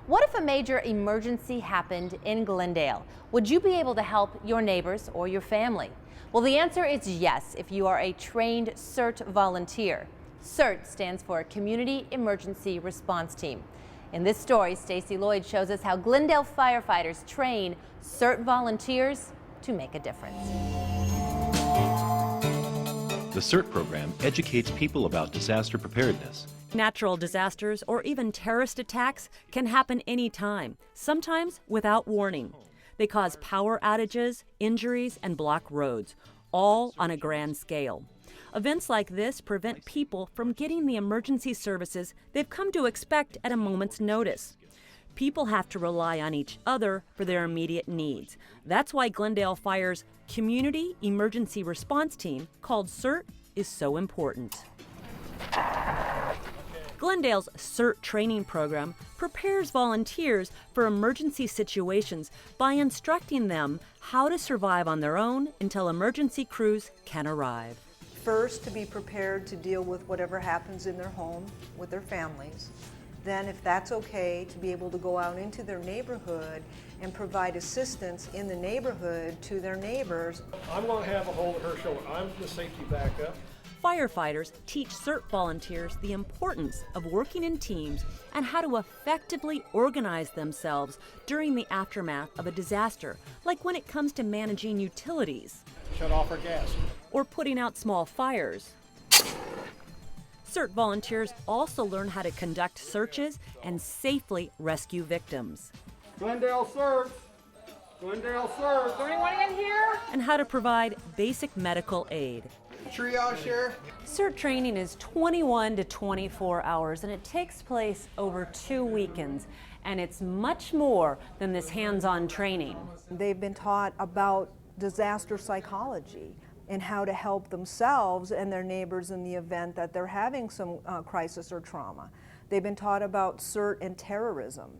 What if a major emergency happened in Glendale? Would you be able to help your neighbors or your family? Well, the answer is yes if you are a trained CERT volunteer. CERT stands for Community Emergency Response Team. In this story, Stacy Lloyd shows us how Glendale firefighters train CERT volunteers to make a difference. The CERT program educates people about disaster preparedness. Natural disasters or even terrorist attacks can happen anytime, sometimes without warning. They cause power outages, injuries, and block roads, all on a grand scale. Events like this prevent people from getting the emergency services they've come to expect at a moment's notice. People have to rely on each other for their immediate needs. That's why Glendale Fire's Community Emergency Response Team, called CERT, is so important. Glendale's CERT training program prepares volunteers for emergency situations by instructing them how to survive on their own until emergency crews can arrive. First, to be prepared to deal with whatever happens in their home with their families. Then, if that's okay, to be able to go out into their neighborhood and provide assistance in the neighborhood to their neighbors. I'm going to have a hold of her shoulder. I'm the safety backup. Firefighters teach CERT volunteers the importance of working in teams and how to effectively organize themselves during the aftermath of a disaster, like when it comes to managing utilities. Shut off our gas. Or putting out small fires. CERT volunteers also learn how to conduct searches and safely rescue victims. Glendale CERT! Glendale CERT! Is there anyone in here? And how to provide basic medical aid. Triage here. CERT training is 21 to 24 hours, and it takes place over 2 weekends. And it's much more than this hands-on training. They've been taught about disaster psychology and how to help themselves and their neighbors in the event that they're having some crisis or trauma. They've been taught about CERT and terrorism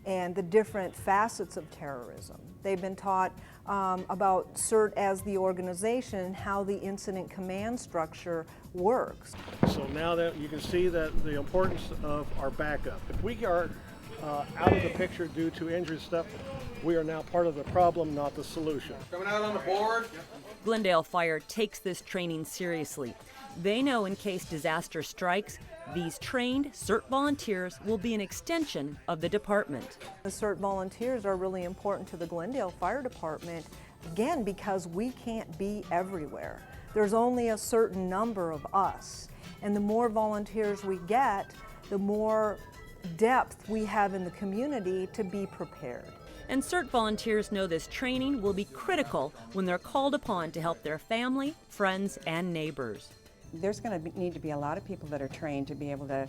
and the different facets of terrorism. They've been taught about CERT as the organization, how the incident command structure works. So now that you can see that the importance of our backup. If we are out of the picture due to injury and stuff, we are now part of the problem, not the solution. Coming out on the board. Glendale Fire takes this training seriously. They know in case disaster strikes, these trained CERT volunteers will be an extension of the department. The CERT volunteers are really important to the Glendale Fire Department, again, because we can't be everywhere. There's only a certain number of us, and the more volunteers we get, the more depth we have in the community to be prepared. And CERT volunteers know this training will be critical when they're called upon to help their family, friends, and neighbors. There's going to need to be a lot of people that are trained to be able to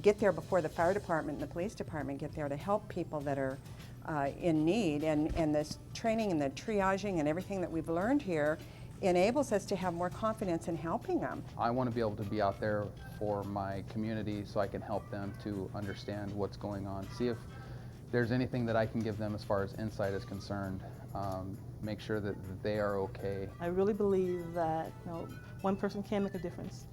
get there before the fire department and the police department get there to help people that are in need. And this training and the triaging and everything that we've learned here enables us to have more confidence in helping them. I want to be able to be out there for my community so I can help them to understand what's going on, see if there's anything that I can give them as far as insight is concerned, make sure that they are okay. I really believe that one person can make a difference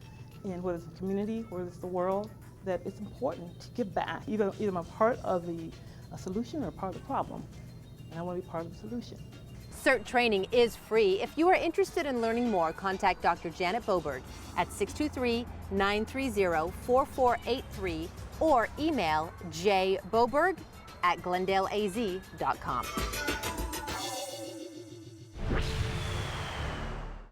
in whether it's the community, whether it's the world, that it's important to give back. Either I'm a part of the solution or part of the problem, and I want to be part of the solution. CERT training is free. If you are interested in learning more, contact Dr. Janet Boberg at 623-930-4483 or email jboberg@glendaleaz.com.